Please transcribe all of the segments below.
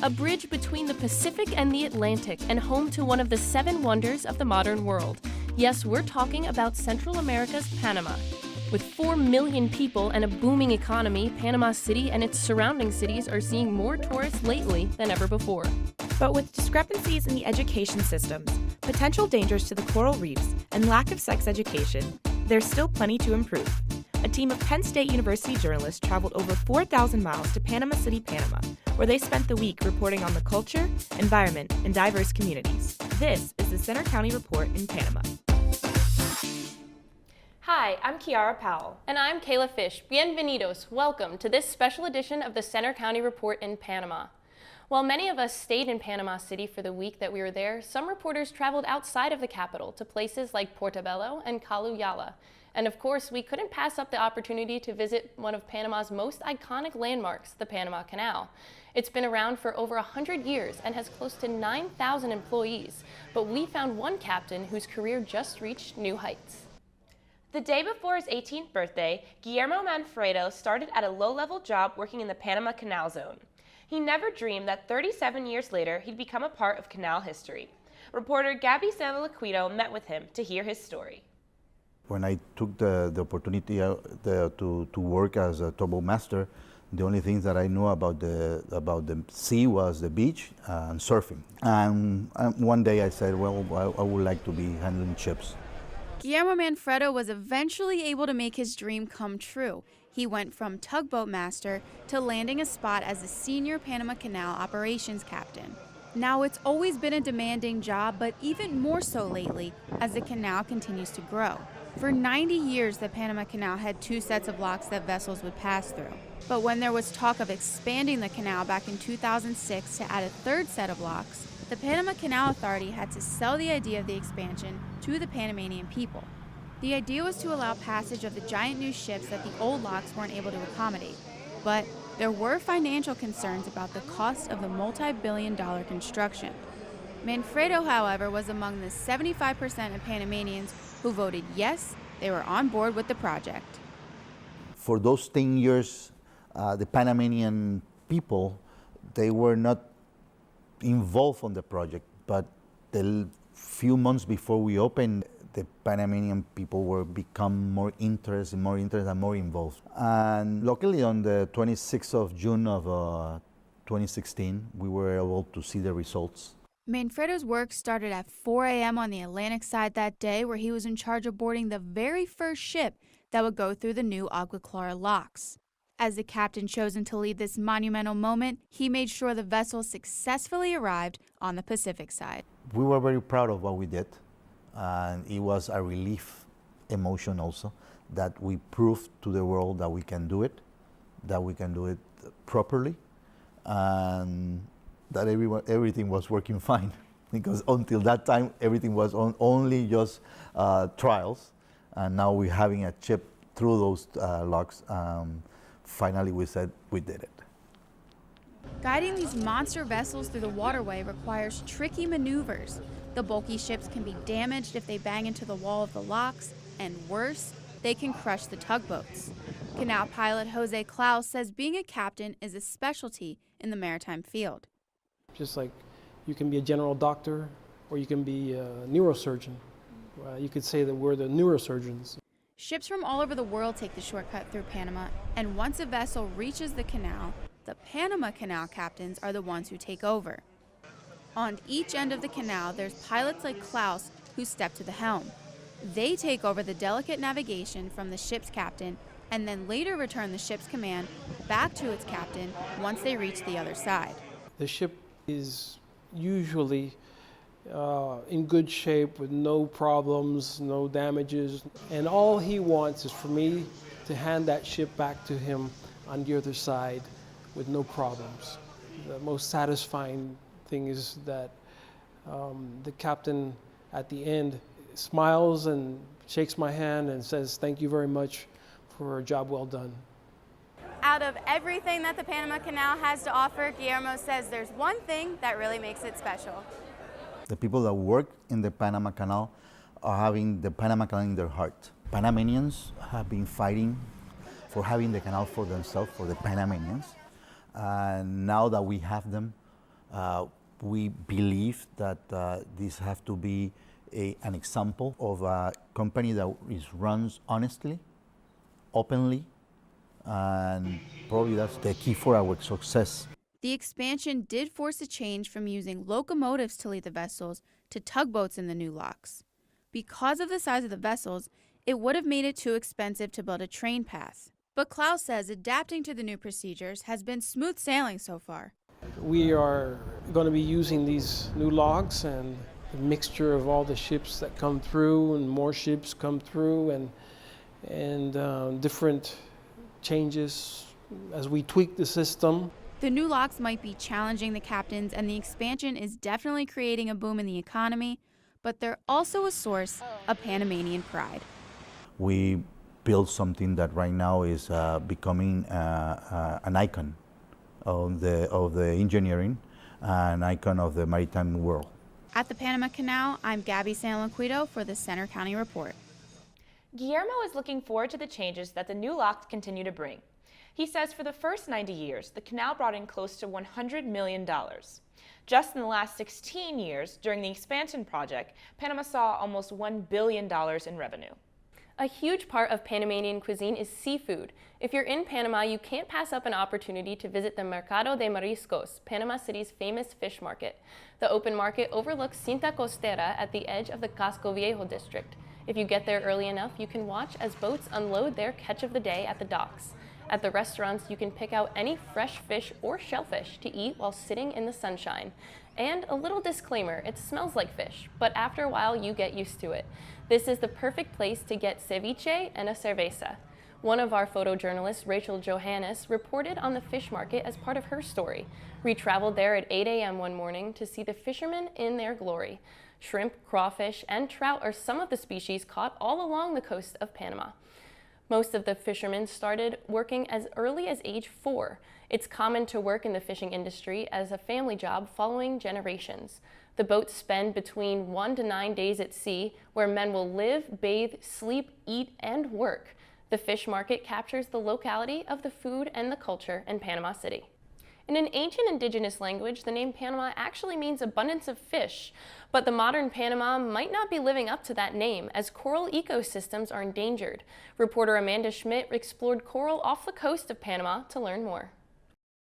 a bridge between the Pacific and the Atlantic and home to one of the 7 wonders of the modern world. Yes, we're talking about Central America's Panama. With 4 million people and a booming economy, Panama City and its surrounding cities are seeing more tourists lately than ever before. But with discrepancies in the education systems, potential dangers to the coral reefs, and lack of sex education, there's still plenty to improve. A team of Penn State University journalists traveled over 4,000 miles to Panama City, Panama, where they spent the week reporting on the culture, environment, and diverse communities. This is the Center County Report in Panama. Hi, I'm Kiara Powell. And I'm Kayla Fish. Bienvenidos. Welcome to this special edition of the Center County Report in Panama. While many of us stayed in Panama City for the week that we were there, some reporters traveled outside of the capital to places like Portobello and Caluyala. And of course, we couldn't pass up the opportunity to visit one of Panama's most iconic landmarks, the Panama Canal. It's been around for over 100 years and has close to 9,000 employees, but we found one captain whose career just reached new heights. The day before his 18th birthday, Guillermo Manfredo started at a low-level job working in the Panama Canal zone. He never dreamed that 37 years later he'd become a part of canal history. Reporter Gabby Sanvalaquido met with him to hear his story. When I took the opportunity to work as a tugboat master, the only things that I knew about the sea was the beach and surfing. And one day I said, well, I would like to be handling ships. Guillermo Manfredo was eventually able to make his dream come true. He went from tugboat master to landing a spot as a senior Panama Canal operations captain. Now, it's always been a demanding job, but even more so lately as the canal continues to grow. For 90 years, the Panama Canal had 2 sets of locks that vessels would pass through. But when there was talk of expanding the canal back in 2006 to add a 3rd set of locks, the Panama Canal Authority had to sell the idea of the expansion to the Panamanian people. The idea was to allow passage of the giant new ships that the old locks weren't able to accommodate. But there were financial concerns about the cost of the multi-billion-dollar construction. Manfredo, however, was among the 75% of Panamanians who voted yes, they were on board with the project. For those 10 years, the Panamanian people, they were not involved on the project, but the few months before we opened, the Panamanian people were become more interested and more involved. And luckily on the 26th of June of 2016, we were able to see the results. Manfredo's work started at 4 a.m. on the Atlantic side that day, where he was in charge of boarding the very first ship that would go through the new Agua Clara locks. As the captain chosen to lead this monumental moment, he made sure the vessel successfully arrived on the Pacific side. We were very proud of what we did, and it was a relief emotion also that we proved to the world that we can do it properly, and that everything was working fine. Because until that time, everything was only just trials, and now we're having a ship through those locks. Finally, we said we did it. Guiding these monster vessels through the waterway requires tricky maneuvers. The bulky ships can be damaged if they bang into the wall of the locks, and worse, they can crush the tugboats. Canal pilot Jose Klaus says being a captain is a specialty in the maritime field. Just like you can be a general doctor or you can be a neurosurgeon. You could say that we're the neurosurgeons. Ships from all over the world take the shortcut through Panama, and once a vessel reaches the canal, the Panama Canal captains are the ones who take over. On each end of the canal, there's pilots like Klaus who step to the helm. They take over the delicate navigation from the ship's captain and then later return the ship's command back to its captain once they reach the other side. The ship is usually in good shape with no problems, no damages, and all he wants is for me to hand that ship back to him on the other side with no problems. The most satisfying thing is that the captain at the end smiles and shakes my hand and says, "Thank you very much for a job well done." Out of everything that the Panama Canal has to offer, Guillermo says there's one thing that really makes it special. The people that work in the Panama Canal are having the Panama Canal in their heart. Panamanians have been fighting for having the canal for themselves, for the Panamanians. And now that we have them, We believe that this have to be an example of a company that runs honestly, openly, and probably that's the key for our success. The expansion did force a change from using locomotives to lead the vessels to tugboats in the new locks. Because of the size of the vessels, it would have made it too expensive to build a train path. But Klaus says adapting to the new procedures has been smooth sailing so far. We are going to be using these new locks and the mixture of all the ships that come through, and more ships come through, and different changes as we tweak the system. The new locks might be challenging the captains, and the expansion is definitely creating a boom in the economy, but they're also a source of Panamanian pride. We built something that right now is becoming an icon of the engineering, an icon of the maritime world. At the Panama Canal, I'm Gabby San Loquido for the Center County Report. Guillermo is looking forward to the changes that the new locks continue to bring. He says for the first 90 years, the canal brought in close to $100 million. Just in the last 16 years, during the expansion project, Panama saw almost $1 billion in revenue. A huge part of Panamanian cuisine is seafood. If you're in Panama, you can't pass up an opportunity to visit the Mercado de Mariscos, Panama City's famous fish market. The open market overlooks Cinta Costera at the edge of the Casco Viejo district. If you get there early enough, you can watch as boats unload their catch of the day at the docks. At the restaurants, you can pick out any fresh fish or shellfish to eat while sitting in the sunshine. And a little disclaimer, it smells like fish, but after a while you get used to it. This is the perfect place to get ceviche and a cerveza. One of our photojournalists, Rachel Johannes, reported on the fish market as part of her story. We traveled there at 8 a.m. one morning to see the fishermen in their glory. Shrimp, crawfish, and trout are some of the species caught all along the coast of Panama. Most of the fishermen started working as early as age 4. It's common to work in the fishing industry as a family job following generations. The boats spend between 1 to 9 days at sea, where men will live, bathe, sleep, eat, and work. The fish market captures the locality of the food and the culture in Panama City. In an ancient indigenous language, the name Panama actually means abundance of fish, but the modern Panama might not be living up to that name as coral ecosystems are endangered. Reporter Amanda Schmidt explored coral off the coast of Panama to learn more.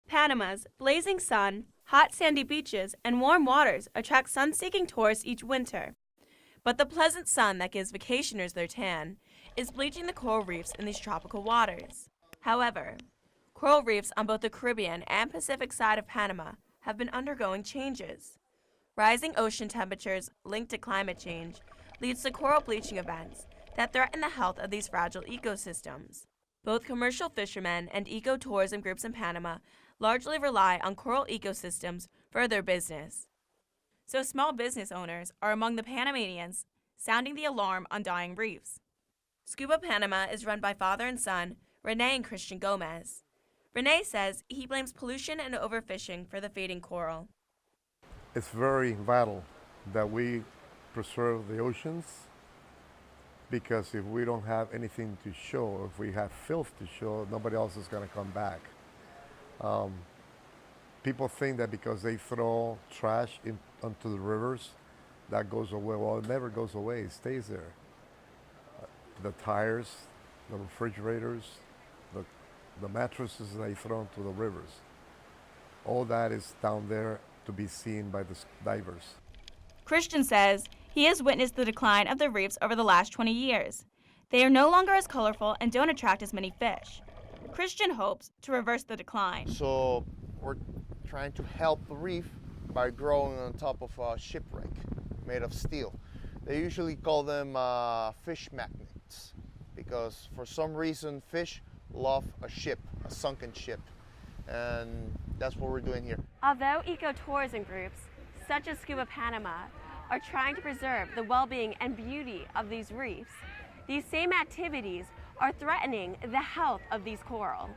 Panama's blazing sun, hot sandy beaches, and warm waters attract sun-seeking tourists each winter. But the pleasant sun that gives vacationers their tan is bleaching the coral reefs in these tropical waters. However, coral reefs on both the Caribbean and Pacific side of Panama have been undergoing changes. Rising ocean temperatures linked to climate change leads to coral bleaching events that threaten the health of these fragile ecosystems. Both commercial fishermen and ecotourism groups in Panama largely rely on coral ecosystems for their business. So small business owners are among the Panamanians sounding the alarm on dying reefs. Scuba Panama is run by father and son, Renee and Christian Gomez. Renee says he blames pollution and overfishing for the fading coral. It's very vital that we preserve the oceans, because if we don't have anything to show, if we have filth to show, nobody else is going to come back. People think that because they throw trash onto the rivers, that goes away. Well, it never goes away, it stays there. The tires, the refrigerators, the mattresses they throw into the rivers, all that is down there to be seen by the divers. Christian says he has witnessed the decline of the reefs over the last 20 years. They are no longer as colorful and don't attract as many fish. Christian hopes to reverse the decline. So we're trying to help the reef by growing on top of a shipwreck made of steel. They usually call them fish magnets because for some reason fish love a ship, a sunken ship, and that's what we're doing here. Although ecotourism groups such as Scuba Panama are trying to preserve the well-being and beauty of these reefs, these same activities are threatening the health of these coral.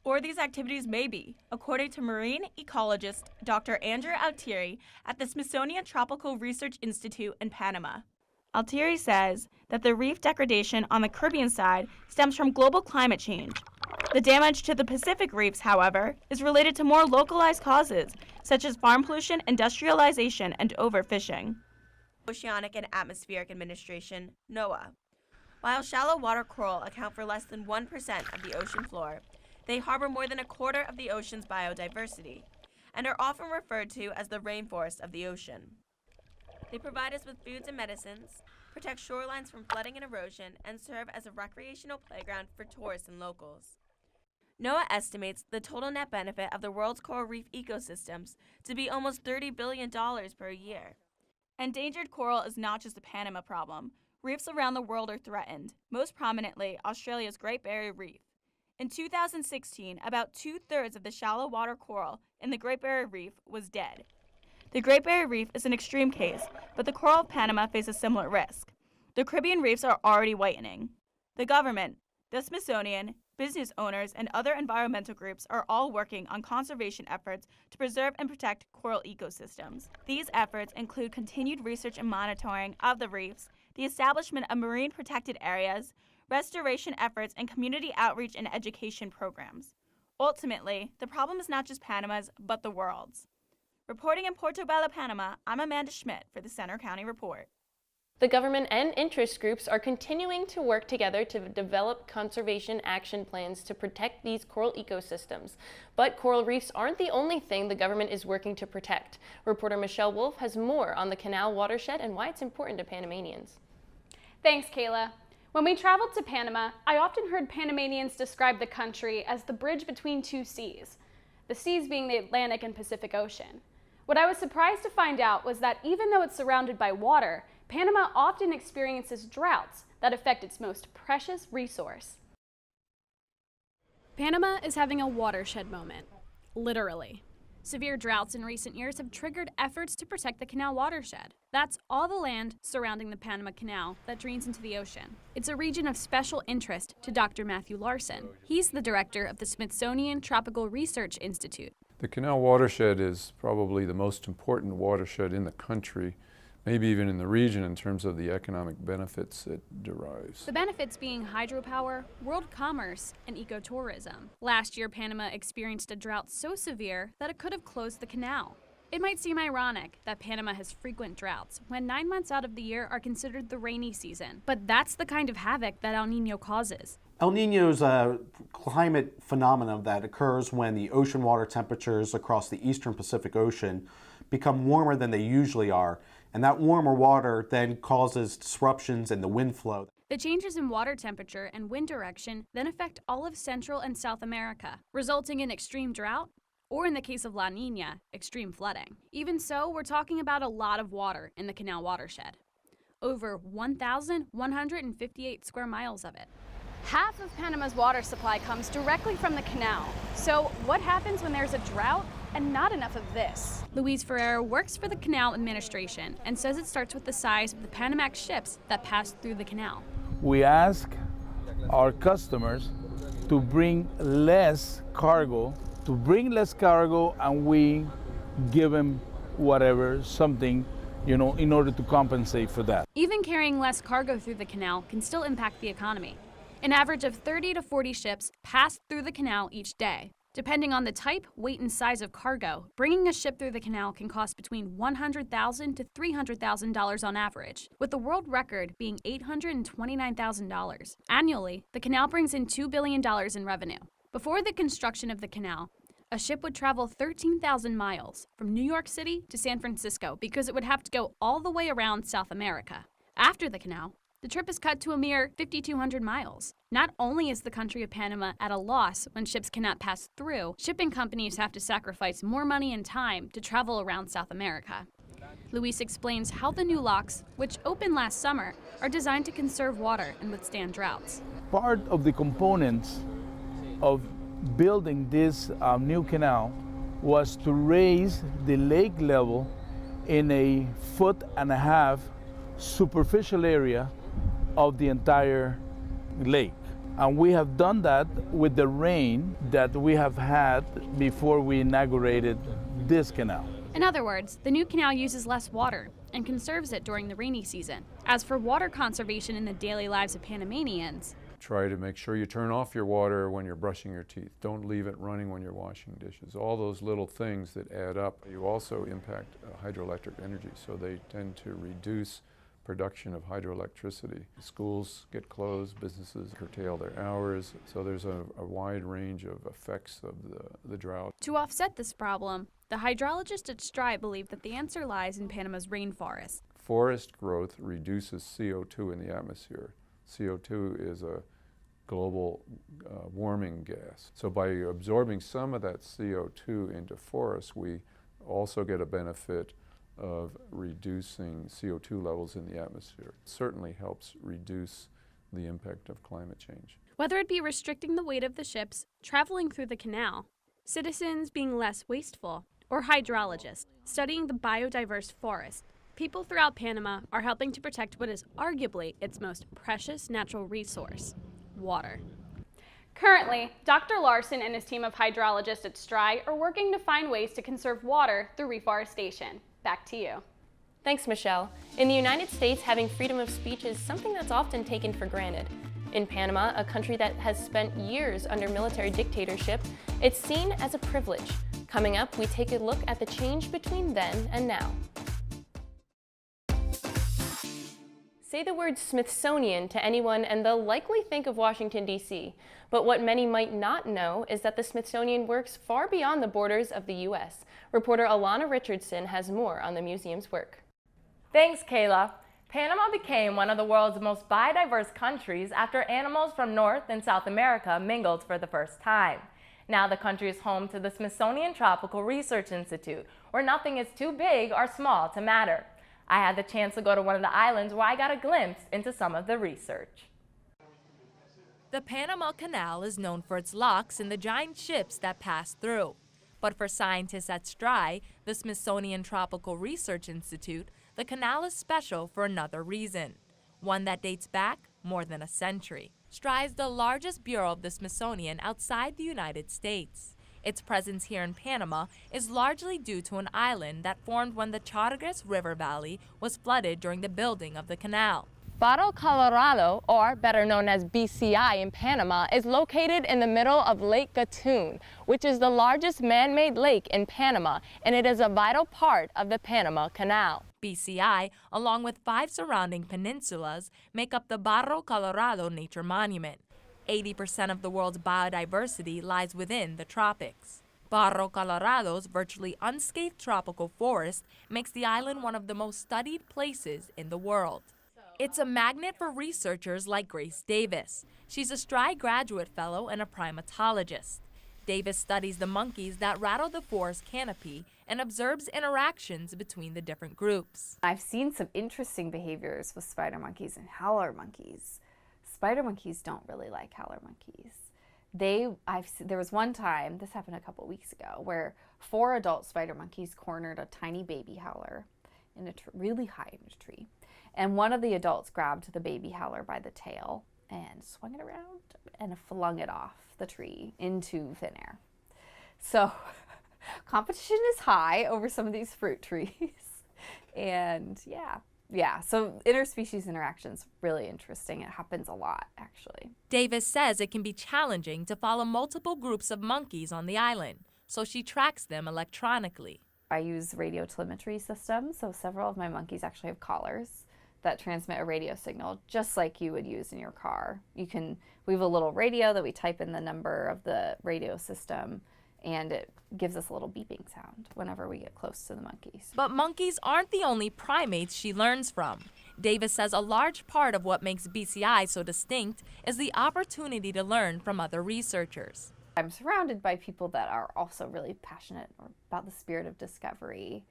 Or these activities may be, according to marine ecologist Dr. Andrew Altieri at the Smithsonian Tropical Research Institute in Panama. Altieri says that the reef degradation on the Caribbean side stems from global climate change. The damage to the Pacific reefs, however, is related to more localized causes, such as farm pollution, industrialization, and overfishing. Oceanic and Atmospheric Administration, NOAA. While shallow water coral account for less than 1% of the ocean floor, they harbor more than a quarter of the ocean's biodiversity and are often referred to as the rainforest of the ocean. They provide us with foods and medicines, protect shorelines from flooding and erosion, and serve as a recreational playground for tourists and locals. NOAA estimates the total net benefit of the world's coral reef ecosystems to be almost $30 billion per year. Endangered coral is not just a Panama problem. Reefs around the world are threatened, most prominently Australia's Great Barrier Reef. In 2016, about 2/3 of the shallow water coral in the Great Barrier Reef was dead. The Great Barrier Reef is an extreme case, but the coral of Panama faces similar risk. The Caribbean reefs are already whitening. The government, the Smithsonian, business owners, and other environmental groups are all working on conservation efforts to preserve and protect coral ecosystems. These efforts include continued research and monitoring of the reefs, the establishment of marine protected areas, restoration efforts, and community outreach and education programs. Ultimately, the problem is not just Panama's, but the world's. Reporting in Portobello, Panama, I'm Amanda Schmidt for the Center County Report. The government and interest groups are continuing to work together to develop conservation action plans to protect these coral ecosystems. But coral reefs aren't the only thing the government is working to protect. Reporter Michelle Wolf has more on the canal watershed and why it's important to Panamanians. Thanks, Kayla. When we traveled to Panama, I often heard Panamanians describe the country as the bridge between two seas, the seas being the Atlantic and Pacific Ocean. What I was surprised to find out was that even though it's surrounded by water, Panama often experiences droughts that affect its most precious resource. Panama is having a watershed moment, literally. Severe droughts in recent years have triggered efforts to protect the canal watershed. That's all the land surrounding the Panama Canal that drains into the ocean. It's a region of special interest to Dr. Matthew Larson. He's the director of the Smithsonian Tropical Research Institute. The canal watershed is probably the most important watershed in the country, maybe even in the region in terms of the economic benefits it derives. The benefits being hydropower, world commerce, and ecotourism. Last year, Panama experienced a drought so severe that it could have closed the canal. It might seem ironic that Panama has frequent droughts when 9 months out of the year are considered the rainy season, but that's the kind of havoc that El Niño causes. El Niño is a climate phenomenon that occurs when the ocean water temperatures across the eastern Pacific Ocean become warmer than they usually are, and that warmer water then causes disruptions in the wind flow. The changes in water temperature and wind direction then affect all of Central and South America, resulting in extreme drought, or in the case of La Niña, extreme flooding. Even so, we're talking about a lot of water in the canal watershed. Over 1,158 square miles of it. Half of Panama's water supply comes directly from the canal. So what happens when there's a drought and not enough of this? Luis Ferreira works for the Canal Administration and says it starts with the size of the Panamax ships that pass through the canal. We ask our customers to bring less cargo, and we give them whatever, something, in order to compensate for that. Even carrying less cargo through the canal can still impact the economy. An average of 30 to 40 ships pass through the canal each day. Depending on the type, weight, and size of cargo, bringing a ship through the canal can cost between $100,000 to $300,000 on average, with the world record being $829,000. Annually, the canal brings in $2 billion in revenue. Before the construction of the canal, a ship would travel 13,000 miles from New York City to San Francisco because it would have to go all the way around South America. After the canal, the trip is cut to a mere 5,200 miles. Not only is the country of Panama at a loss when ships cannot pass through, shipping companies have to sacrifice more money and time to travel around South America. Luis explains how the new locks, which opened last summer, are designed to conserve water and withstand droughts. Part of the components of building this new canal was to raise the lake level in 1.5 foot superficial area of the entire lake. And we have done that with the rain that we have had before we inaugurated this canal. In other words, the new canal uses less water and conserves it during the rainy season. As for water conservation in the daily lives of Panamanians, Try to make sure you turn off your water when you're brushing your teeth. Don't leave it running when you're washing dishes. All those little things that add up. You also impact hydroelectric energy, so they tend to reduce production of hydroelectricity. Schools get closed, businesses curtail their hours, so there's a wide range of effects of the drought. To offset this problem, the hydrologists at STRI believe that the answer lies in Panama's rainforest. Forest growth reduces CO2 in the atmosphere. CO2 is a global warming gas. So by absorbing some of that CO2 into forests, we also get a benefit of reducing CO2 levels in the atmosphere. It certainly helps reduce the impact of climate change. Whether it be restricting the weight of the ships traveling through the canal, citizens being less wasteful, or hydrologists studying the biodiverse forest, people throughout Panama are helping to protect what is arguably its most precious natural resource, water. Currently, Dr. Larson and his team of hydrologists at STRI are working to find ways to conserve water through reforestation. Back to you. Thanks, Michelle. In the United States, having freedom of speech is something that's often taken for granted. In Panama, a country that has spent years under military dictatorship, it's seen as a privilege. Coming up, we take a look at the change between then and now. Say the word Smithsonian to anyone and they'll likely think of Washington, D.C. But what many might not know is that the Smithsonian works far beyond the borders of the U.S. Reporter Alana Richardson has more on the museum's work. Thanks, Kayla. Panama became one of the world's most biodiverse countries after animals from North and South America mingled for the first time. Now the country is home to the Smithsonian Tropical Research Institute, where nothing is too big or small to matter. I had the chance to go to one of the islands where I got a glimpse into some of the research. The Panama Canal is known for its locks and the giant ships that pass through. But for scientists at STRI, the Smithsonian Tropical Research Institute, the canal is special for another reason, one that dates back more than a century. STRI is the largest bureau of the Smithsonian outside the United States. Its presence here in Panama is largely due to an island that formed when the Chartres River Valley was flooded during the building of the canal. Barro Colorado, or better known as BCI in Panama, is located in the middle of Lake Gatun, which is the largest man-made lake in Panama, and it is a vital part of the Panama Canal. BCI, along with 5 surrounding peninsulas, make up the Barro Colorado Nature Monument. 80% of the world's biodiversity lies within the tropics. Barro Colorado's virtually unscathed tropical forest makes the island one of the most studied places in the world. It's a magnet for researchers like Grace Davis. She's a STRI graduate fellow and a primatologist. Davis studies the monkeys that rattle the forest canopy and observes interactions between the different groups. I've seen some interesting behaviors with spider monkeys and howler monkeys. Spider monkeys don't really like howler monkeys. There was one time, this happened a couple weeks ago, where 4 adult spider monkeys cornered a tiny baby howler in a really high in a tree. And one of the adults grabbed the baby howler by the tail and swung it around and flung it off the tree into thin air. So competition is high over some of these fruit trees. And yeah, so interspecies interactions, really interesting. It happens a lot, actually. Davis says it can be challenging to follow multiple groups of monkeys on the island, so she tracks them electronically. I use radio telemetry systems, so several of my monkeys actually have collars that transmit a radio signal, just like you would use in your car. We have a little radio that we type in the number of the radio system, and it gives us a little beeping sound whenever we get close to the monkeys. But monkeys aren't the only primates she learns from. Davis says a large part of what makes BCI so distinct is the opportunity to learn from other researchers. I'm surrounded by people that are also really passionate about the spirit of discovery.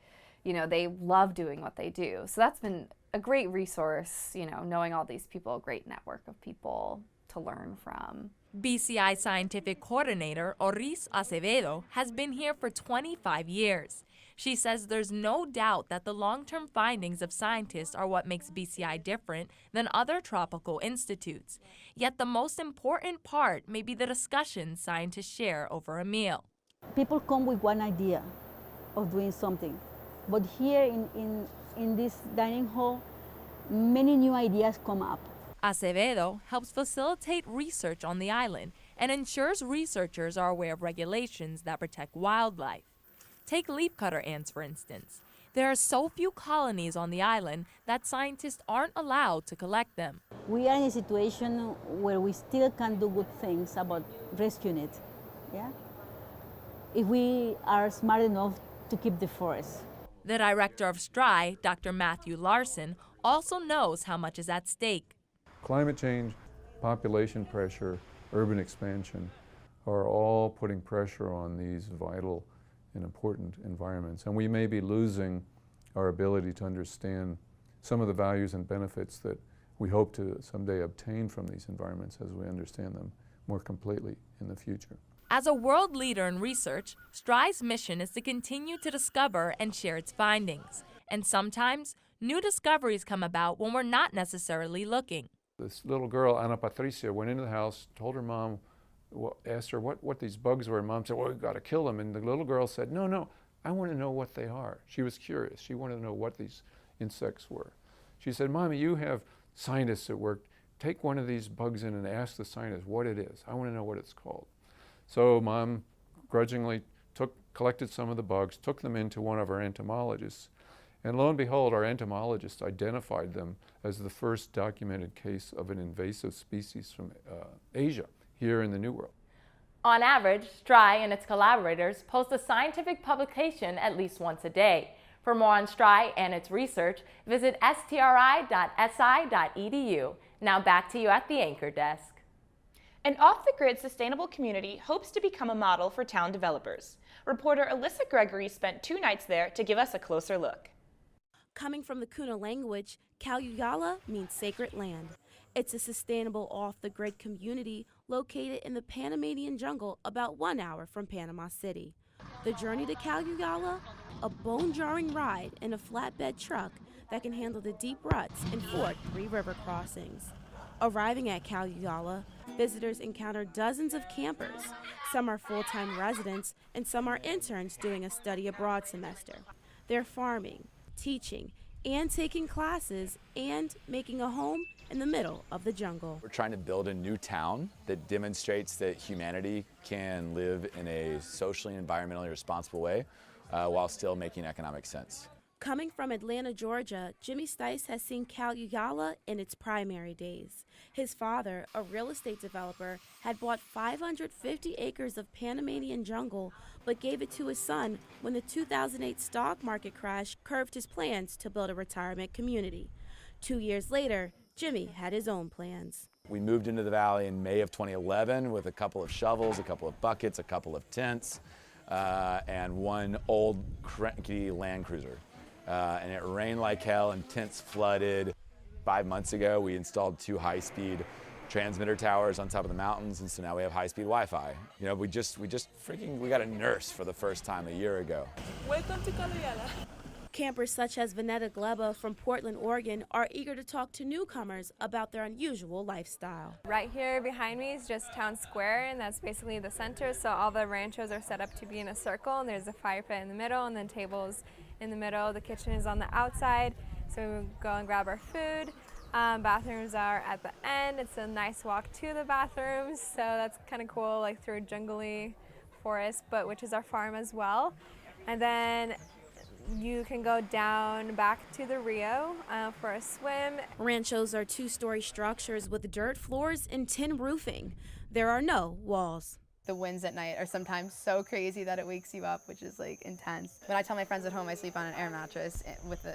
You know, they love doing what they do. So that's been a great resource, you know, knowing all these people, a great network of people to learn from. BCI scientific coordinator Oris Acevedo has been here for 25 years. She says there's no doubt that the long-term findings of scientists are what makes BCI different than other tropical institutes. Yet the most important part may be the discussions scientists share over a meal. People come with one idea of doing something, but here in this dining hall, many new ideas come up. Acevedo helps facilitate research on the island and ensures researchers are aware of regulations that protect wildlife. Take leafcutter ants, for instance. There are so few colonies on the island that scientists aren't allowed to collect them. We are in a situation where we still can do good things about rescuing it, yeah? If we are smart enough to keep the forest. The director of STRI, Dr. Matthew Larson, also knows how much is at stake. Climate change, population pressure, urban expansion are all putting pressure on these vital and important environments. And we may be losing our ability to understand some of the values and benefits that we hope to someday obtain from these environments as we understand them more completely in the future. As a world leader in research, STRI's mission is to continue to discover and share its findings. And sometimes, new discoveries come about when we're not necessarily looking. This little girl, Ana Patricia, went into the house, told her mom, asked her what these bugs were, and Mom said, well, we've got to kill them. And the little girl said, no, I want to know what they are. She was curious. She wanted to know what these insects were. She said, Mommy, you have scientists at work. Take one of these bugs in and ask the scientist what it is. I want to know what it's called. So Mom grudgingly collected some of the bugs, took them into one of our entomologists, and lo and behold, our entomologist identified them as the first documented case of an invasive species from Asia, here in the New World. On average, STRI and its collaborators post a scientific publication at least once a day. For more on STRI and its research, visit stri.si.edu. Now back to you at the anchor desk. An off-the-grid sustainable community hopes to become a model for town developers. Reporter Alyssa Gregory spent 2 nights there to give us a closer look. Coming from the Kuna language, Kalyuyala means sacred land. It's a sustainable off-the-grid community located in the Panamanian jungle about 1 hour from Panama City. The journey to Kalyuyala, a bone-jarring ride in a flatbed truck that can handle the deep ruts and ford 3 river crossings. Arriving at Kalyuyala, visitors encounter dozens of campers. Some are full-time residents and some are interns doing a study abroad semester. They're farming, teaching, and taking classes and making a home in the middle of the jungle. We're trying to build a new town that demonstrates that humanity can live in a socially and environmentally responsible way while still making economic sense. Coming from Atlanta, Georgia, Jimmy Stice has seen Kalyuyala in its primary days. His father, a real estate developer, had bought 550 acres of Panamanian jungle, but gave it to his son when the 2008 stock market crash curved his plans to build a retirement community. 2 years later, Jimmy had his own plans. We moved into the valley in May of 2011 with a couple of shovels, a couple of buckets, a couple of tents, and one old cranky Land Cruiser. And it rained like hell and tents flooded. 5 months ago, we installed 2 high-speed transmitter towers on top of the mountains, and so now we have high-speed Wi-Fi. You know, we got a nurse for the first time a year ago. Welcome to Kalyuyala. Campers such as Vanetta Gleba from Portland, Oregon, are eager to talk to newcomers about their unusual lifestyle. Right here behind me is just town square, and that's basically the center. So all the ranchos are set up to be in a circle, and there's a fire pit in the middle, and then tables in the middle. The kitchen is on the outside, so we go and grab our food. Bathrooms are at the end. It's a nice walk to the bathrooms, so that's kind of cool, like through a jungly forest, but which is our farm as well. And then you can go down back to the Rio for a swim. Ranchos are 2-story structures with dirt floors and tin roofing. There are no walls. The winds at night are sometimes so crazy that it wakes you up, which is like intense. When I tell my friends at home I sleep on an air mattress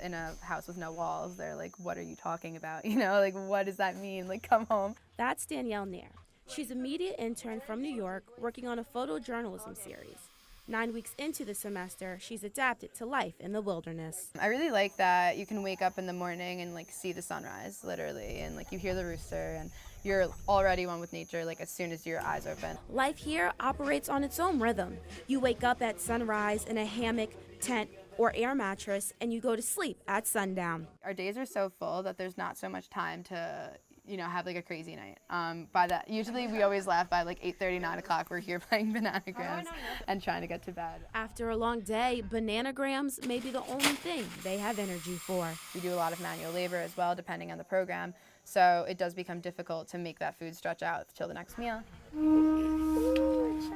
in a house with no walls, they're like, what are you talking about? You know, like, what does that mean? Like, come home. That's Danielle Nair. She's a media intern from New York working on a photojournalism series. 9 weeks into the semester, she's adapted to life in the wilderness. I really like that you can wake up in the morning and like see the sunrise, literally, and like you hear the rooster and you're already one with nature like as soon as your eyes open. Life here operates on its own rhythm. You wake up at sunrise in a hammock, tent, or air mattress, and you go to sleep at sundown. Our days are so full that there's not so much time to have like a crazy night. Usually we always laugh by like 8:30, 9 o'clock. We're here playing bananagrams and trying to get to bed. After a long day, bananagrams may be the only thing they have energy for. We do a lot of manual labor as well, depending on the program. So it does become difficult to make that food stretch out till the next meal.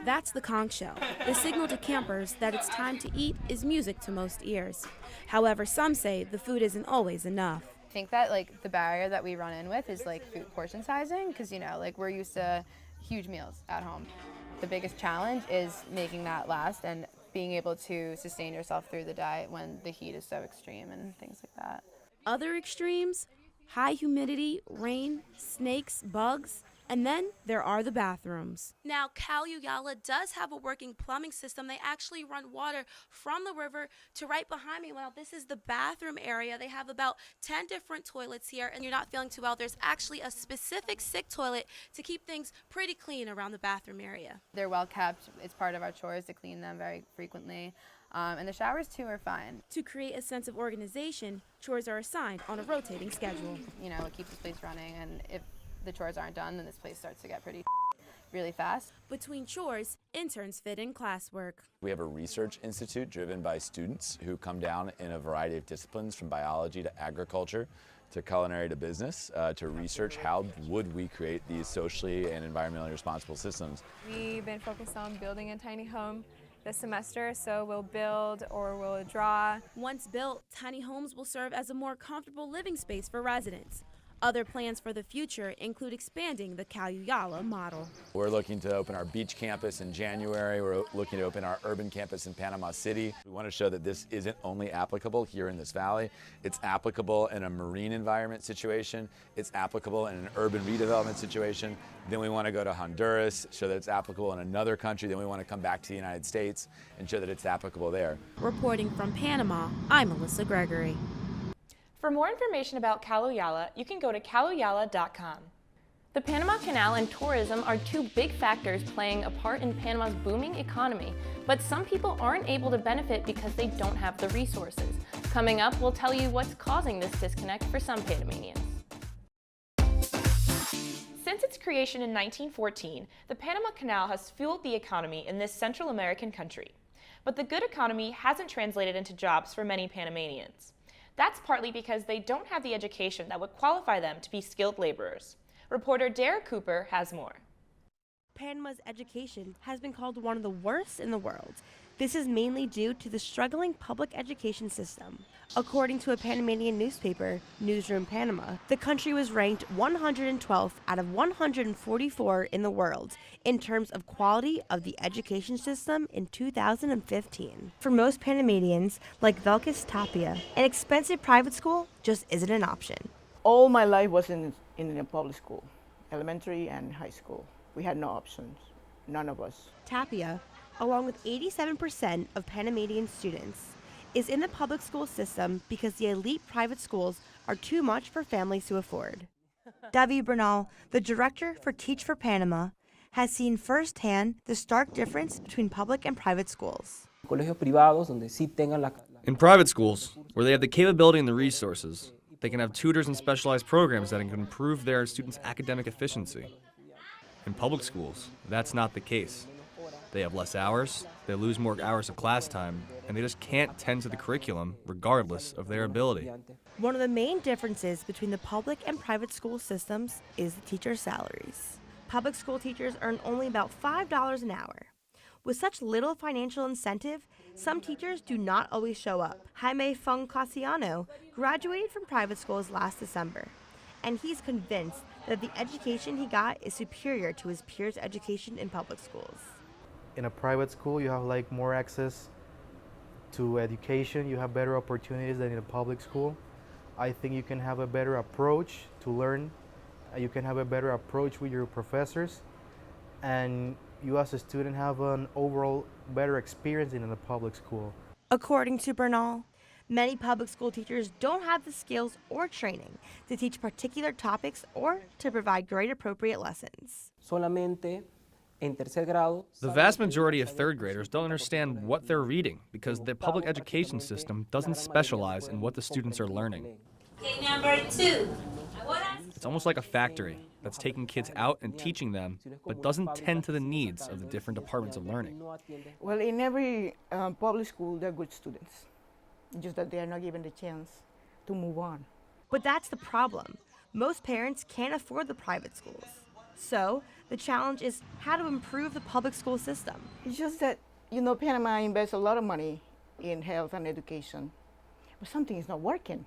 That's the conch shell. The signal to campers that it's time to eat is music to most ears. However, some say the food isn't always enough. I think that like the barrier that we run in with is like food portion sizing, because like we're used to huge meals at home. The biggest challenge is making that last and being able to sustain yourself through the diet when the heat is so extreme and things like that. Other extremes: high humidity, rain, snakes, bugs, and then there are the bathrooms. Now, Caluyala does have a working plumbing system. They actually run water from the river to right behind me. Well, this is the bathroom area. They have about 10 different toilets here, and you're not feeling too well, there's actually a specific sick toilet to keep things pretty clean around the bathroom area. They're well kept. It's part of our chores to clean them very frequently. And the showers too are fine. To create a sense of organization, chores are assigned on a rotating schedule. It keeps this place running, and if the chores aren't done, then this place starts to get pretty really fast. Between chores, interns fit in classwork. We have a research institute driven by students who come down in a variety of disciplines, from biology to agriculture to culinary to business, to research how would we create these socially and environmentally responsible systems. We've been focused on building a tiny home this semester, so we'll build or we'll draw. Once built, tiny homes will serve as a more comfortable living space for residents. Other plans for the future include expanding the Caluyala model. We're looking to open our beach campus in January. We're looking to open our urban campus in Panama City. We want to show that this isn't only applicable here in this valley. It's applicable in a marine environment situation. It's applicable in an urban redevelopment situation. Then we want to go to Honduras, show that it's applicable in another country. Then we want to come back to the United States and show that it's applicable there. Reporting from Panama, I'm Melissa Gregory. For more information about Caluyala, you can go to caluyala.com. The Panama Canal and tourism are two big factors playing a part in Panama's booming economy, but some people aren't able to benefit because they don't have the resources. Coming up, we'll tell you what's causing this disconnect for some Panamanians. Since its creation in 1914, the Panama Canal has fueled the economy in this Central American country. But the good economy hasn't translated into jobs for many Panamanians. That's partly because they don't have the education that would qualify them to be skilled laborers. Reporter Derek Cooper has more. Panama's education has been called one of the worst in the world. This is mainly due to the struggling public education system. According to a Panamanian newspaper, Newsroom Panama, the country was ranked 112th out of 144 in the world in terms of quality of the education system in 2015. For most Panamanians, like Velkis Tapia, an expensive private school just isn't an option. All my life was in a public school, elementary and high school. We had no options, none of us. Tapia, along with 87% of Panamanian students, is in the public school system because the elite private schools are too much for families to afford. David Bernal, the director for Teach for Panama, has seen firsthand the stark difference between public and private schools. In private schools, where they have the capability and the resources, they can have tutors and specialized programs that can improve their students' academic efficiency. In public schools, that's not the case. They have less hours, they lose more hours of class time, and they just can't tend to the curriculum regardless of their ability. One of the main differences between the public and private school systems is the teachers' salaries. Public school teachers earn only about $5 an hour. With such little financial incentive, some teachers do not always show up. Jaime Foncasiano graduated from private schools last December, and he's convinced that the education he got is superior to his peers' education in public schools. In a private school, you have more access to education, you have better opportunities than in a public school. I think you can have a better approach to learn, you can have a better approach with your professors, and you as a student have an overall better experience in a public school. According to Bernal, many public school teachers don't have the skills or training to teach particular topics or to provide grade-appropriate lessons. The vast majority of third graders don't understand what they're reading because the public education system doesn't specialize in what the students are learning. Okay, number 2. It's almost like a factory that's taking kids out and teaching them, but doesn't tend to the needs of the different departments of learning. Well, in every public school, they're good students, just that they are not given the chance to move on. But that's the problem. Most parents can't afford the private schools. So the challenge is how to improve the public school system. It's just that, Panama invests a lot of money in health and education, but something is not working.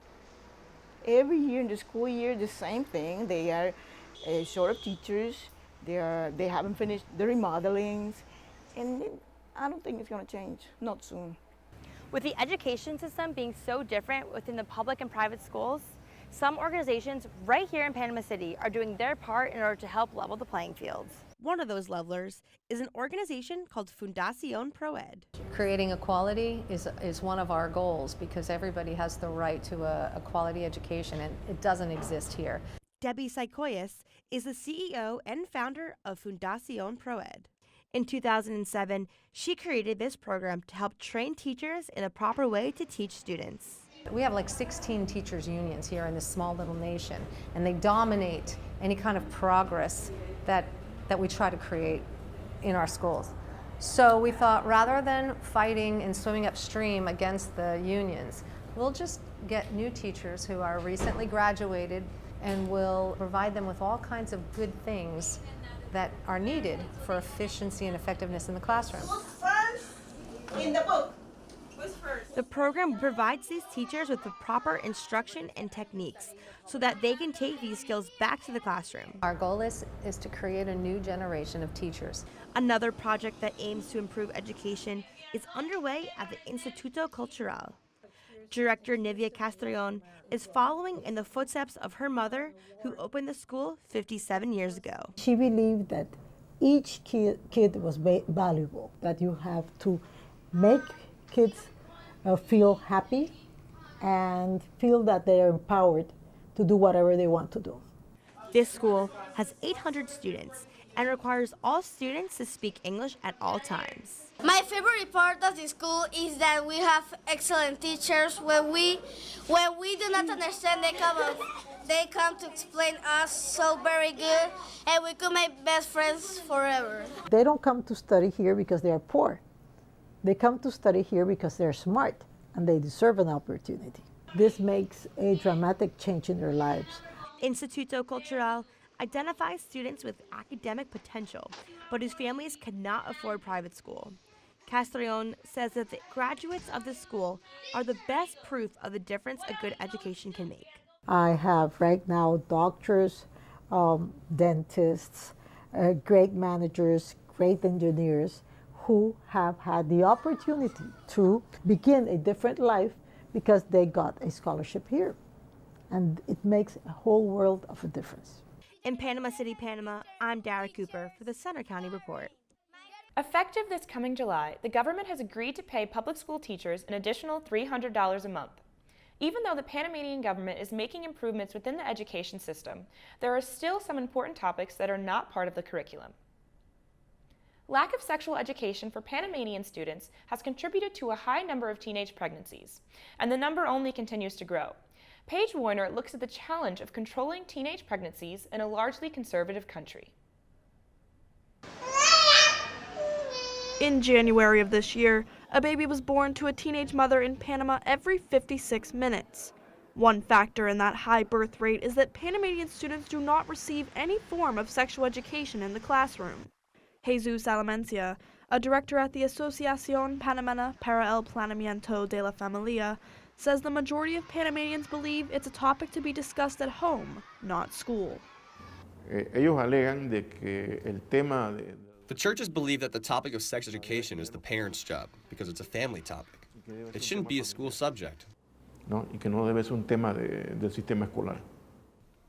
Every year in the school year, the same thing. They are short of teachers. They haven't finished the remodelings, and I don't think it's going to change, not soon. With the education system being so different within the public and private schools, some organizations right here in Panama City are doing their part in order to help level the playing fields. One of those levelers is an organization called Fundación Proed. Creating equality is one of our goals because everybody has the right to a quality education, and it doesn't exist here. Debbie Psychoyas is the CEO and founder of Fundación Proed. In 2007, she created this program to help train teachers in a proper way to teach students. We have like 16 teachers' unions here in this small little nation, and they dominate any kind of progress that we try to create in our schools. So we thought rather than fighting and swimming upstream against the unions, we'll just get new teachers who are recently graduated, and we'll provide them with all kinds of good things that are needed for efficiency and effectiveness in the classroom. Who's first in the book? Who's first? The program provides these teachers with the proper instruction and techniques so that they can take these skills back to the classroom. Our goal is to create a new generation of teachers. Another project that aims to improve education is underway at the Instituto Cultural. Director Nivea Castrillon is following in the footsteps of her mother, who opened the school 57 years ago. She believed that each kid was valuable, that you have to make kids feel happy and feel that they are empowered to do whatever they want to do. This school has 800 students and requires all students to speak English at all times. My favorite part of the school is that we have excellent teachers. When we do not understand, they come to explain us so very good, and we could make best friends forever. They don't come to study here because they are poor. They come to study here because they're smart and they deserve an opportunity. This makes a dramatic change in their lives. Instituto Cultural identifies students with academic potential, but whose families cannot afford private school. Castrillon says that the graduates of the school are the best proof of the difference a good education can make. I have right now doctors, dentists, great managers, great engineers who have had the opportunity to begin a different life because they got a scholarship here. And it makes a whole world of a difference. In Panama City, Panama, I'm Dara Cooper for the Center County Report. Effective this coming July, the government has agreed to pay public school teachers an additional $300 a month. Even though the Panamanian government is making improvements within the education system, there are still some important topics that are not part of the curriculum. Lack of sexual education for Panamanian students has contributed to a high number of teenage pregnancies, and the number only continues to grow. Paige Warner looks at the challenge of controlling teenage pregnancies in a largely conservative country. In January of this year, a baby was born to a teenage mother in Panama every 56 minutes. One factor in that high birth rate is that Panamanian students do not receive any form of sexual education in the classroom. Jesus Alamencia, a director at the Asociación Panameña para el Planeamiento de la Familia, says the majority of Panamanians believe it's a topic to be discussed at home, not school. The churches believe that the topic of sex education is the parents' job because it's a family topic. It shouldn't be a school subject.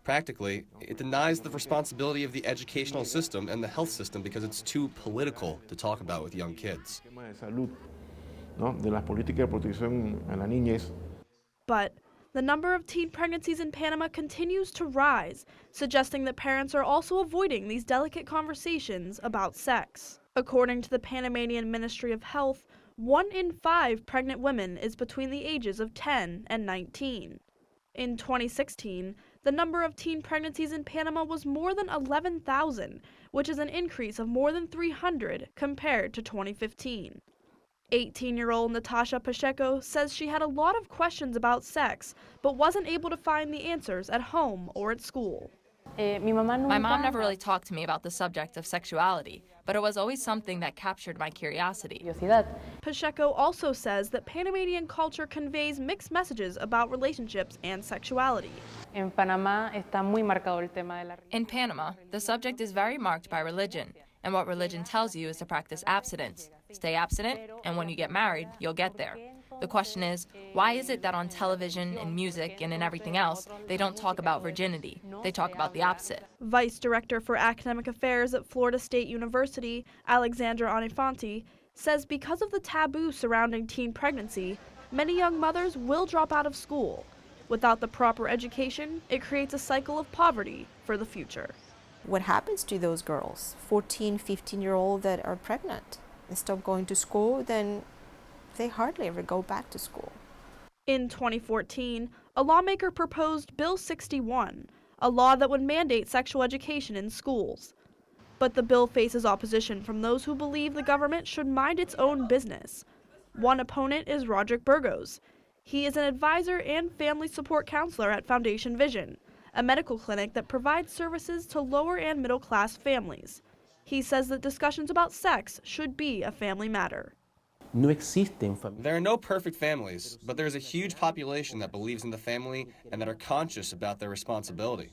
Practically, it denies the responsibility of the educational system and the health system because it's too political to talk about with young kids. But the number of teen pregnancies in Panama continues to rise, suggesting that parents are also avoiding these delicate conversations about sex. According to the Panamanian Ministry of Health, 1 in 5 pregnant women is between the ages of 10 and 19. In 2016, the number of teen pregnancies in Panama was more than 11,000, which is an increase of more than 300 compared to 2015. 18-year-old Natasha Pacheco says she had a lot of questions about sex, but wasn't able to find the answers at home or at school. My mom never really talked to me about the subject of sexuality, but it was always something that captured my curiosity. Pacheco also says that Panamanian culture conveys mixed messages about relationships and sexuality. In Panama, the subject is very marked by religion, and what religion tells you is to practice abstinence. Stay abstinent, and when you get married, you'll get there. The question is, why is it that on television and music and in everything else, they don't talk about virginity? They talk about the opposite. Vice Director for Academic Affairs at Florida State University, Alexandra Onifanti, says because of the taboo surrounding teen pregnancy, many young mothers will drop out of school. Without the proper education, it creates a cycle of poverty for the future. What happens to those girls, 14, 15-year-olds that are pregnant and stop going to school, then they hardly ever go back to school. In 2014, a lawmaker proposed Bill 61, a law that would mandate sexual education in schools. But the bill faces opposition from those who believe the government should mind its own business. One opponent is Roderick Burgos. He is an advisor and family support counselor at Foundation Vision, a medical clinic that provides services to lower and middle class families. He says that discussions about sex should be a family matter. There are no perfect families, but there is a huge population that believes in the family and that are conscious about their responsibility.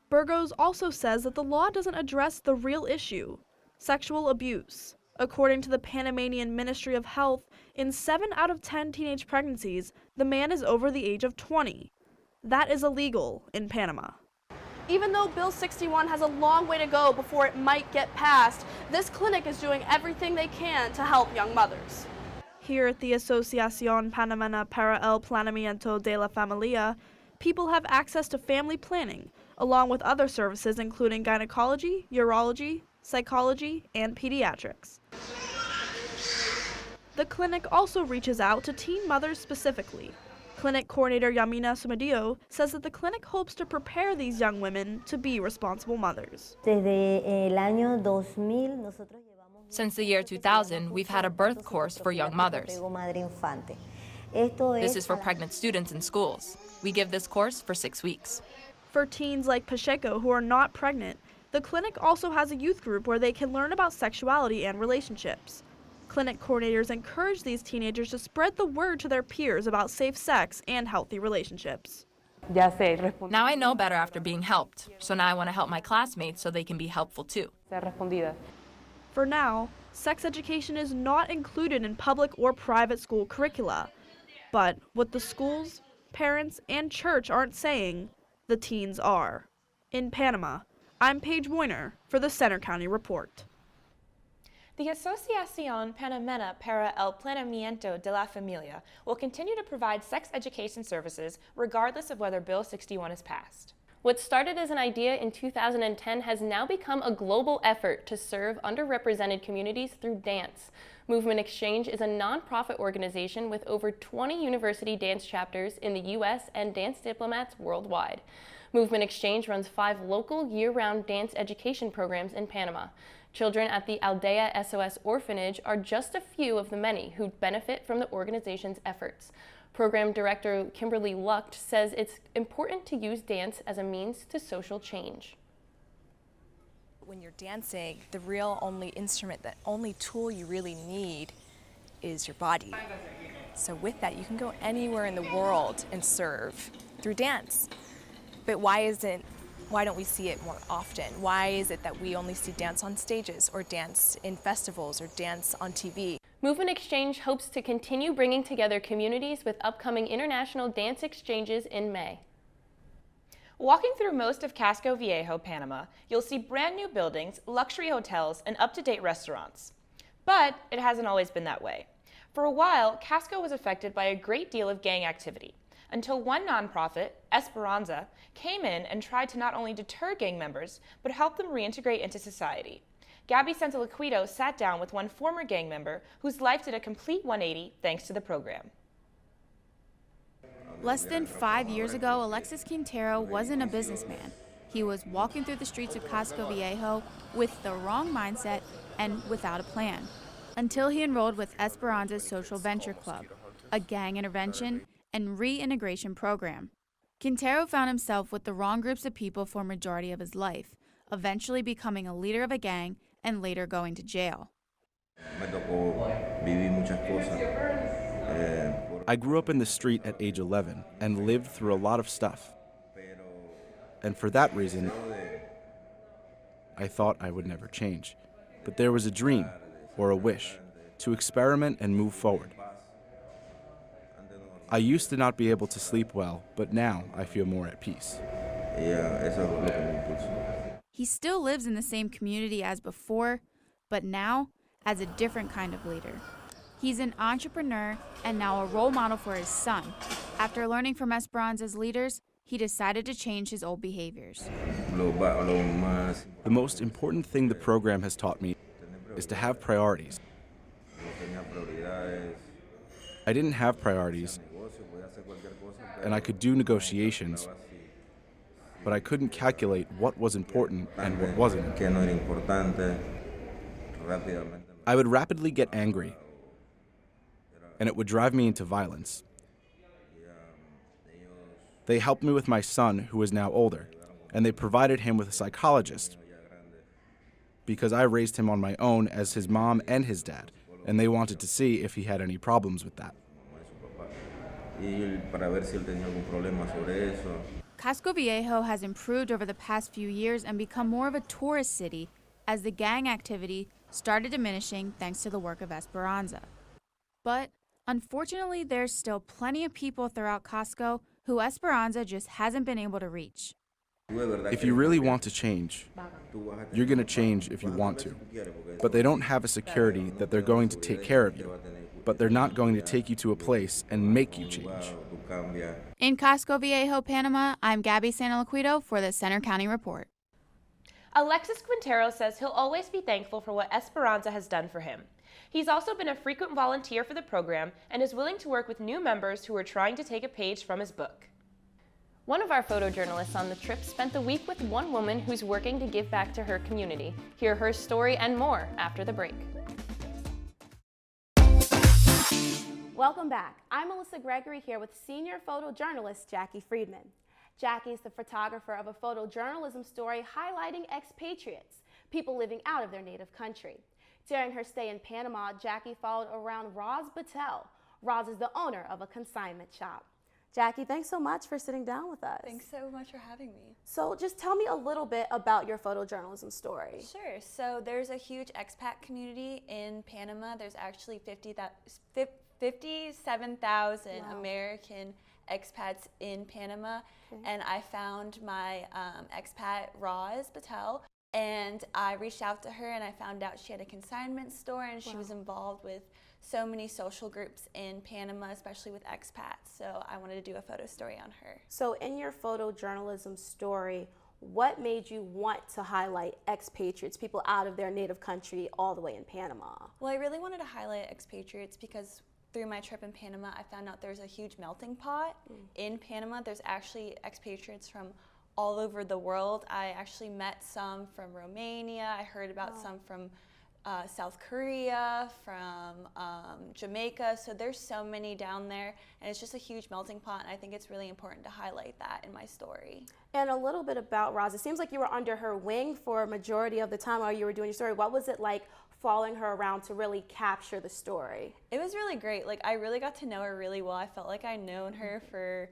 Burgos also says that the law doesn't address the real issue, sexual abuse. According to the Panamanian Ministry of Health, in 7 out of 10 teenage pregnancies, the man is over the age of 20. That is illegal in Panama. Even though Bill 61 has a long way to go before it might get passed, this clinic is doing everything they can to help young mothers. Here at the Asociación Panameña para el Planeamiento de la Familia, people have access to family planning, along with other services including gynecology, urology, psychology, and pediatrics. The clinic also reaches out to teen mothers specifically. Clinic coordinator Yamina Sumadio says that the clinic hopes to prepare these young women to be responsible mothers. Since the year 2000, we've had a birth course for young mothers. This is for pregnant students in schools. We give this course for 6 weeks. For teens like Pacheco who are not pregnant, the clinic also has a youth group where they can learn about sexuality and relationships. Clinic coordinators encourage these teenagers to spread the word to their peers about safe sex and healthy relationships. Now I know better after being helped, so now I want to help my classmates so they can be helpful too. For now, sex education is not included in public or private school curricula. But what the schools, parents, and church aren't saying, the teens are. In Panama, I'm Paige Moyner for the Center County Report. The Asociación Panameña para el Planeamiento de la Familia will continue to provide sex education services regardless of whether Bill 61 is passed. What started as an idea in 2010 has now become a global effort to serve underrepresented communities through dance. Movement Exchange is a nonprofit organization with over 20 university dance chapters in the U.S. and dance diplomats worldwide. Movement Exchange runs 5 local year-round dance education programs in Panama. Children at the Aldea SOS Orphanage are just a few of the many who benefit from the organization's efforts. Program Director Kimberly Lucht says it's important to use dance as a means to social change. When you're dancing, the real only instrument, the only tool you really need is your body. So with that, you can go anywhere in the world and serve through dance. But why don't we see it more often? Why is it that we only see dance on stages or dance in festivals or dance on TV? Movement Exchange hopes to continue bringing together communities with upcoming international dance exchanges in May. Walking through most of Casco Viejo, Panama, you'll see brand new buildings, luxury hotels, and up-to-date restaurants. But it hasn't always been that way. For a while, Casco was affected by a great deal of gang activity, until one nonprofit, Esperanza, came in and tried to not only deter gang members, but help them reintegrate into society. Gabby Santoliquido sat down with one former gang member whose life did a complete 180 thanks to the program. Less than 5 years ago, Alexis Quintero wasn't a businessman. He was walking through the streets of Casco Viejo with the wrong mindset and without a plan, until he enrolled with Esperanza's Social Venture Club, a gang intervention and reintegration program. Quintero found himself with the wrong groups of people for a majority of his life, eventually becoming a leader of a gang and later going to jail. I grew up in the street at age 11 and lived through a lot of stuff. And for that reason, I thought I would never change. But there was a dream, or a wish, to experiment and move forward. I used to not be able to sleep well, but now I feel more at peace. He still lives in the same community as before, but now as a different kind of leader. He's an entrepreneur and now a role model for his son. After learning from Esperanza's leaders, he decided to change his old behaviors. The most important thing the program has taught me is to have priorities. I didn't have priorities, and I could do negotiations, but I couldn't calculate what was important and what wasn't. I would rapidly get angry, and it would drive me into violence. They helped me with my son, who is now older, and they provided him with a psychologist because I raised him on my own as his mom and his dad, and they wanted to see if he had any problems with that. Casco Viejo has improved over the past few years and become more of a tourist city as the gang activity started diminishing thanks to the work of Esperanza. But unfortunately, there's still plenty of people throughout Casco who Esperanza just hasn't been able to reach. If you really want to change, you're going to change if you want to. But they don't have a security that they're going to take care of you. But they're not going to take you to a place and make you change. In Casco Viejo, Panama, I'm Gabby Santalaquido for the Center County Report. Alexis Quintero says he'll always be thankful for what Esperanza has done for him. He's also been a frequent volunteer for the program and is willing to work with new members who are trying to take a page from his book. One of our photojournalists on the trip spent the week with one woman who's working to give back to her community. Hear her story and more after the break. Welcome back. I'm Melissa Gregory here with senior photojournalist Jackie Friedman. Jackie is the photographer of a photojournalism story highlighting expatriates, people living out of their native country. During her stay in Panama, Jackie followed around Roz Battelle. Roz is the owner of a consignment shop. Jackie, thanks so much for sitting down with us. Thanks so much for having me. So just tell me a little bit about your photojournalism story. Sure. So there's a huge expat community in Panama. There's actually 57,000 American expats in Panama. Okay. And I found my expat, Roz Battelle, and I reached out to her and I found out she had a consignment store and she was involved with so many social groups in Panama, especially with expats. So I wanted to do a photo story on her. So in your photojournalism story, what made you want to highlight expatriates, people out of their native country all the way in Panama? Well, I really wanted to highlight expatriates because through my trip in Panama, I found out there's a huge melting pot in Panama. There's actually expatriates from all over the world. I actually met some from Romania. I heard about some from South Korea, from Jamaica. So there's so many down there, and it's just a huge melting pot, and I think it's really important to highlight that in my story. And a little bit about Roz. It seems like you were under her wing for a majority of the time while you were doing your story. What was it like following her around to really capture the story? It was really great. Like, I really got to know her really well. I felt like I'd known her for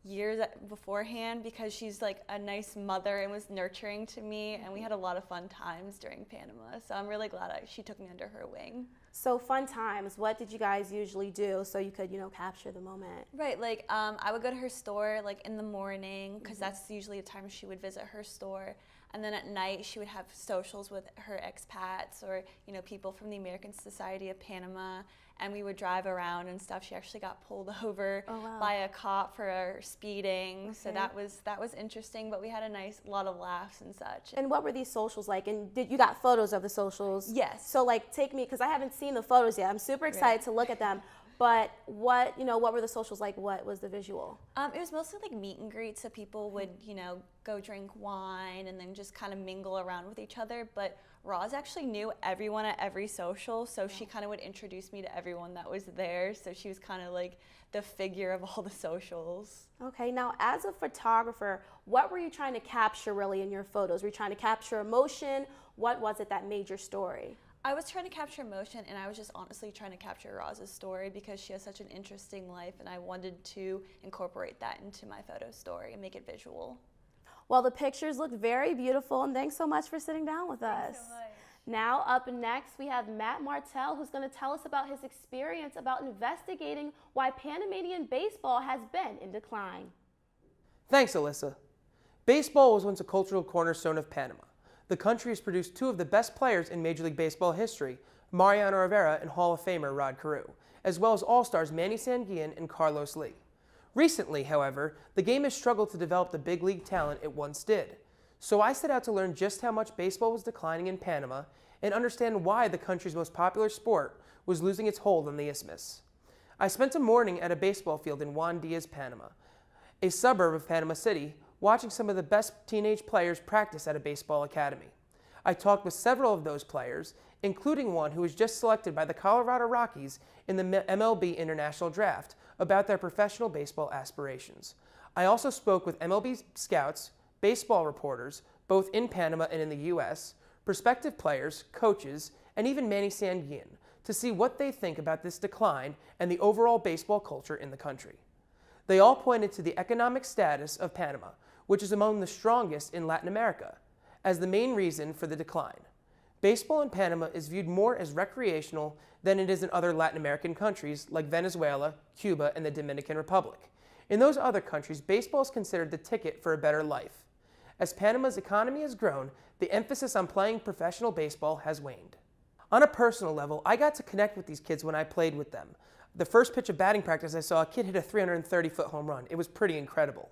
years beforehand because she's like a nice mother and was nurturing to me, and we had a lot of fun times during Panama. So I'm really glad she took me under her wing. So fun times, what did you guys usually do so you could, capture the moment? Right, like I would go to her store like in the morning because that's usually the time she would visit her store. And then at night she would have socials with her expats or, people from the American Society of Panama. And we would drive around and stuff. She actually got pulled over by a cop for speeding. So that was interesting, but we had a lot of laughs and such. And what were these socials like? And you got photos of the socials? Yes. So take me, because I haven't seen the photos yet. I'm super excited to look at them. But what were the socials like? What was the visual? It was mostly like meet and greet, so people would, go drink wine and then just kind of mingle around with each other. But Roz actually knew everyone at every social, so she kind of would introduce me to everyone that was there. So she was kind of like the figure of all the socials. Okay, now as a photographer, what were you trying to capture really in your photos? Were you trying to capture emotion? What was it that made your story? I was trying to capture emotion, and I was just honestly trying to capture Roz's story because she has such an interesting life, and I wanted to incorporate that into my photo story and make it visual. Well, the pictures look very beautiful, and thanks so much for sitting down with us. Thanks so much. Now up next, we have Matt Martell, who's going to tell us about his experience about investigating why Panamanian baseball has been in decline. Thanks, Alyssa. Baseball was once a cultural cornerstone of Panama. The country has produced two of the best players in Major League Baseball history, Mariano Rivera and Hall of Famer Rod Carew, as well as All-Stars Manny Sanguillen and Carlos Lee. Recently, however, the game has struggled to develop the big league talent it once did. So I set out to learn just how much baseball was declining in Panama and understand why the country's most popular sport was losing its hold on the isthmus. I spent a morning at a baseball field in Juan Diaz, Panama, a suburb of Panama City, watching some of the best teenage players practice at a baseball academy. I talked with several of those players, including one who was just selected by the Colorado Rockies in the MLB International Draft, about their professional baseball aspirations. I also spoke with MLB scouts, baseball reporters, both in Panama and in the U.S., prospective players, coaches, and even Manny Sanguillen, to see what they think about this decline and the overall baseball culture in the country. They all pointed to the economic status of Panama, which is among the strongest in Latin America, as the main reason for the decline. Baseball in Panama is viewed more as recreational than it is in other Latin American countries like Venezuela, Cuba, and the Dominican Republic. In those other countries, baseball is considered the ticket for a better life. As Panama's economy has grown, the emphasis on playing professional baseball has waned. On a personal level, I got to connect with these kids when I played with them. The first pitch of batting practice, I saw a kid hit a 330-foot home run. It was pretty incredible.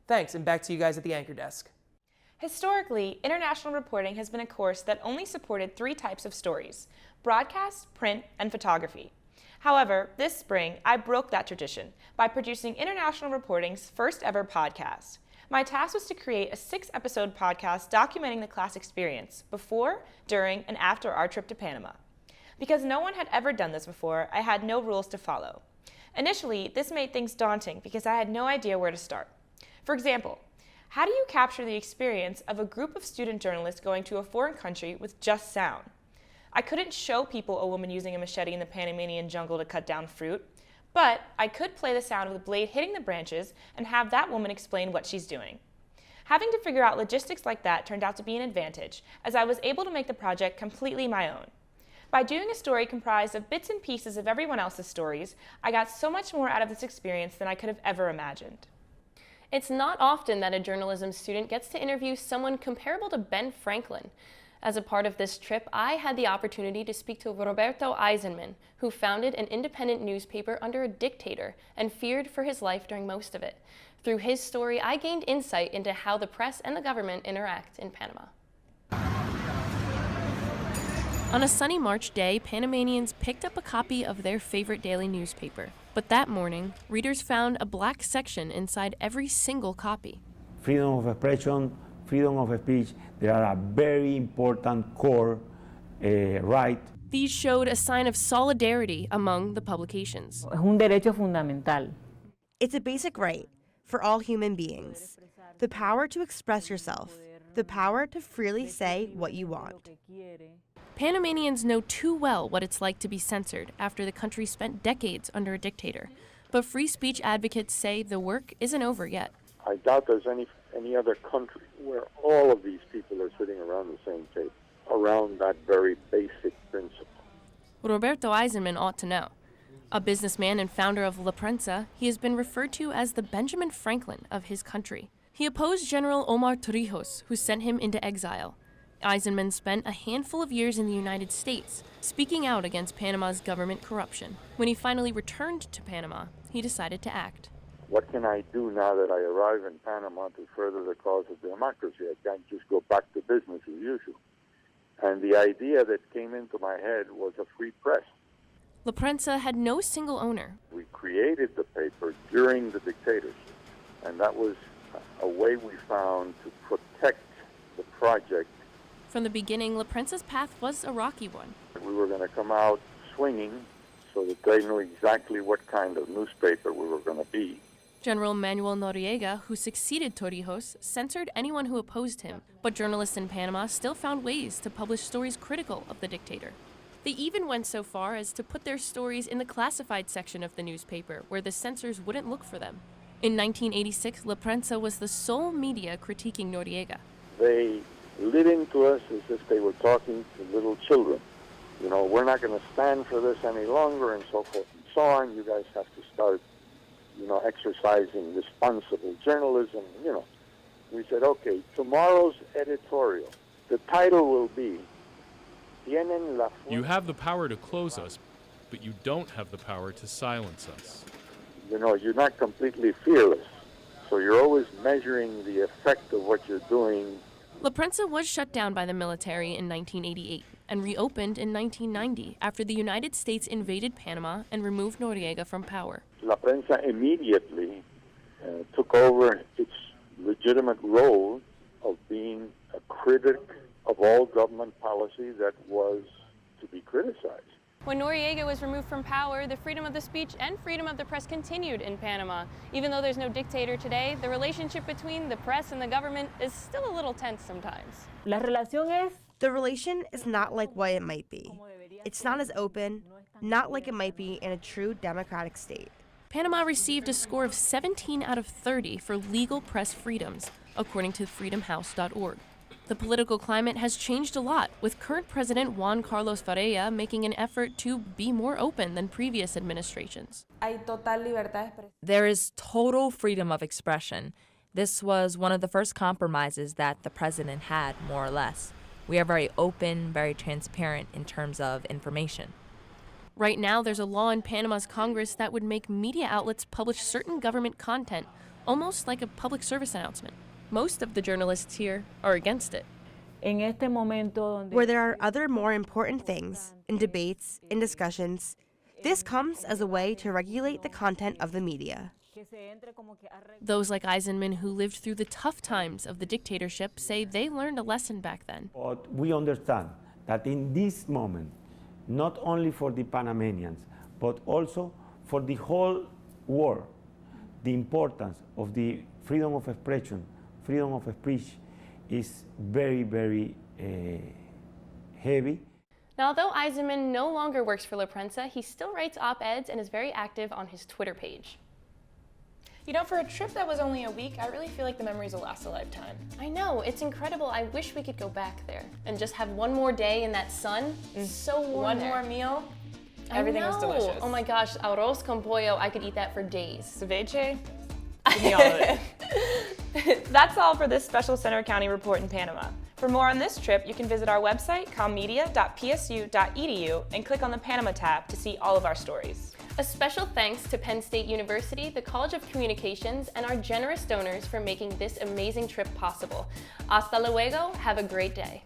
Thanks, and back to you guys at the anchor desk. Historically, international reporting has been a course that only supported 3 types of stories: broadcast, print, and photography. However, this spring, I broke that tradition by producing International Reporting's first ever podcast. My task was to create a 6-episode podcast documenting the class experience before, during, and after our trip to Panama. Because no one had ever done this before, I had no rules to follow. Initially, this made things daunting because I had no idea where to start. For example, how do you capture the experience of a group of student journalists going to a foreign country with just sound? I couldn't show people a woman using a machete in the Panamanian jungle to cut down fruit, but I could play the sound of the blade hitting the branches and have that woman explain what she's doing. Having to figure out logistics like that turned out to be an advantage, as I was able to make the project completely my own. By doing a story comprised of bits and pieces of everyone else's stories, I got so much more out of this experience than I could have ever imagined. It's not often that a journalism student gets to interview someone comparable to Ben Franklin. As a part of this trip, I had the opportunity to speak to Roberto Eisenman, who founded an independent newspaper under a dictator and feared for his life during most of it. Through his story, I gained insight into how the press and the government interact in Panama. On a sunny March day, Panamanians picked up a copy of their favorite daily newspaper. But that morning, readers found a black section inside every single copy. Freedom of expression, freedom of speech, they are a very important core right. These showed a sign of solidarity among the publications. Es un derecho fundamental. It's a basic right for all human beings. The power to express yourself, the power to freely say what you want. Panamanians know too well what it's like to be censored after the country spent decades under a dictator. But free speech advocates say the work isn't over yet. I doubt there's any other country where all of these people are sitting around the same table, around that very basic principle. Roberto Eisenman ought to know. A businessman and founder of La Prensa, he has been referred to as the Benjamin Franklin of his country. He opposed General Omar Torrijos, who sent him into exile. Eisenman spent a handful of years in the United States, speaking out against Panama's government corruption. When he finally returned to Panama, he decided to act. What can I do now that I arrive in Panama to further the cause of democracy? I can't just go back to business as usual. And the idea that came into my head was a free press. La Prensa had no single owner. We created the paper during the dictatorship, and that was a way we found to protect the project. From the beginning, La Prensa's path was a rocky one. We were going to come out swinging so that they knew exactly what kind of newspaper we were going to be. General Manuel Noriega, who succeeded Torrijos, censored anyone who opposed him, but journalists in Panama still found ways to publish stories critical of the dictator. They even went so far as to put their stories in the classified section of the newspaper, where the censors wouldn't look for them. In 1986, La Prensa was the sole media critiquing Noriega. They lit into us as if they were talking to little children. You know, we're not going to stand for this any longer, and so forth and so on. You guys have to start, you know, exercising responsible journalism. You know, we said, okay, tomorrow's editorial, the title will be, You have the power to close us, but you don't have the power to silence us. You know, you're not completely fearless, so you're always measuring the effect of what you're doing. La Prensa was shut down by the military in 1988 and reopened in 1990 after the United States invaded Panama and removed Noriega from power. La Prensa immediately took over its legitimate role of being a critic of all government policy that was to be criticized. When Noriega was removed from power, the freedom of the speech and freedom of the press continued in Panama. Even though there's no dictator today, the relationship between the press and the government is still a little tense sometimes. The relation is not like what it might be. It's not as open, not like it might be in a true democratic state. Panama received a score of 17 out of 30 for legal press freedoms, according to freedomhouse.org. The political climate has changed a lot, with current President Juan Carlos Varela making an effort to be more open than previous administrations. There is total freedom of expression. This was one of the first compromises that the president had, more or less. We are very open, very transparent in terms of information. Right now, there's a law in Panama's Congress that would make media outlets publish certain government content, almost like a public service announcement. Most of the journalists here are against it. Where there are other more important things, in debates, in discussions, this comes as a way to regulate the content of the media. Those like Eisenman who lived through the tough times of the dictatorship say they learned a lesson back then. But we understand that in this moment, not only for the Panamanians, but also for the whole world, the importance of the freedom of expression, freedom of speech is very, very heavy. Now, although Eisenman no longer works for La Prensa, he still writes op-eds and is very active on his Twitter page. You know, for a trip that was only a week, I really feel like the memories will last a lifetime. I know, it's incredible. I wish we could go back there and just have one more day in that sun. It's so warm One there. more meal, I everything was know. delicious. Oh my gosh, arroz con pollo, I could eat that for days. Ceviche, give me all of it. That's all for this special Center County report in Panama. For more on this trip, you can visit our website, commedia.psu.edu, and click on the Panama tab to see all of our stories. A special thanks to Penn State University, the College of Communications, and our generous donors for making this amazing trip possible. Hasta luego, have a great day.